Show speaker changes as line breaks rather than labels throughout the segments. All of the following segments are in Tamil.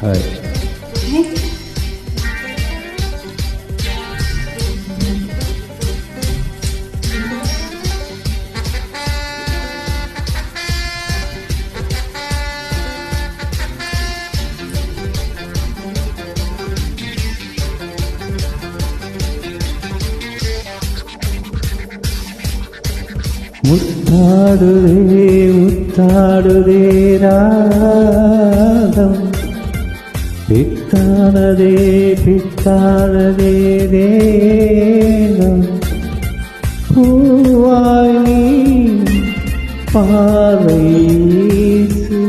はい。முத்தாடுதே முத்தாடுதே ராகம் பித்தானதே பித்தானதே தேகம் பூவாய் நீ பார்வை வீசு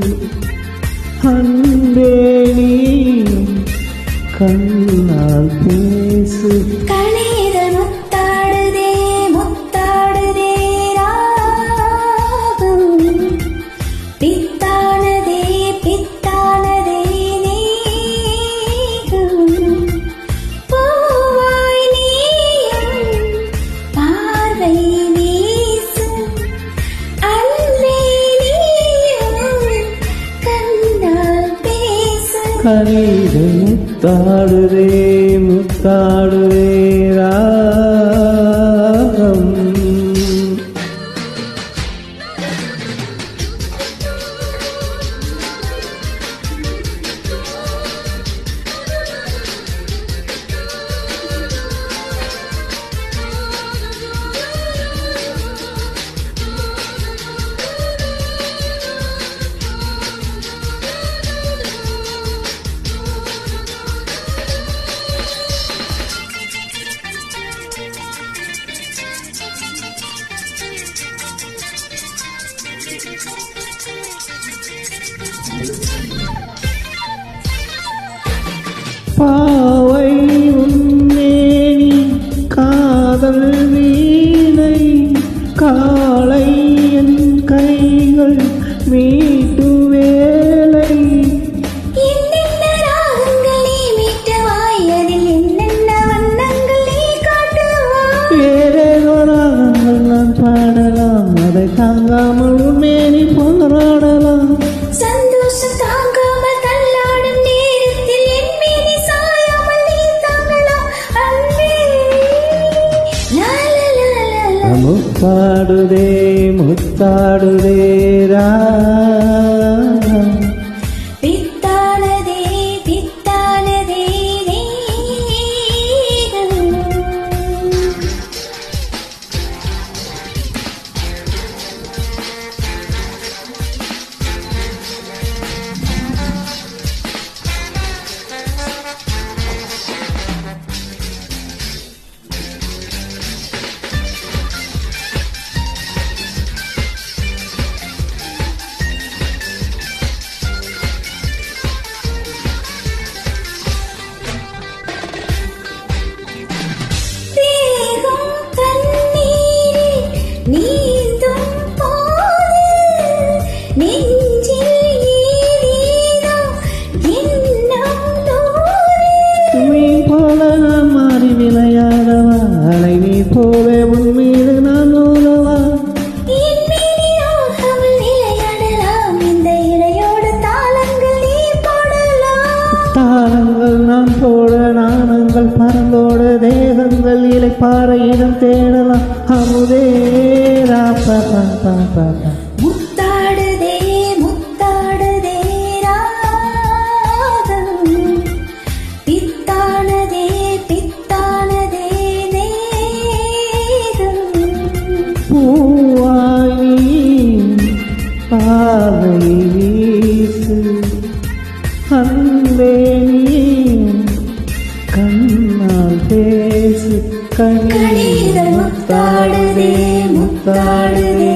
அன்பே நீ கண்ணால் பேசு கனிது முத்தாடுதே முத்தாடுதே ராகம் பாவை உன்னேனி காதல் வீணை காளை என் கைகள் மீட்டு வேலை வேறேதோ ராகங்கள் நான் பாடலாம் அதை தாங்காமல் உன்னேனி போராடலாம் முத்தாடுதே முத்தாடுதே ராகம்
பித்தானதே பித்தானதே
விளையாடவா நீ போல உன் மீது நான் ஓடவா தாளங்கள் நான் போட நாணங்கள் பறந்தோட தேகங்கள் இலை பாறையிடம் தேடலாம் அமுதே ராப்பா பாப்பா பாப்பா
முத்தாடுதே முத்தாடுதே ராகம் பித்தானதே பித்தானதே தேகம்
பூவாய் பார்வை வீசு அன்பே நீ கண்ணால் பேசு
கனித முத்தாடுதே முத்தாடுதே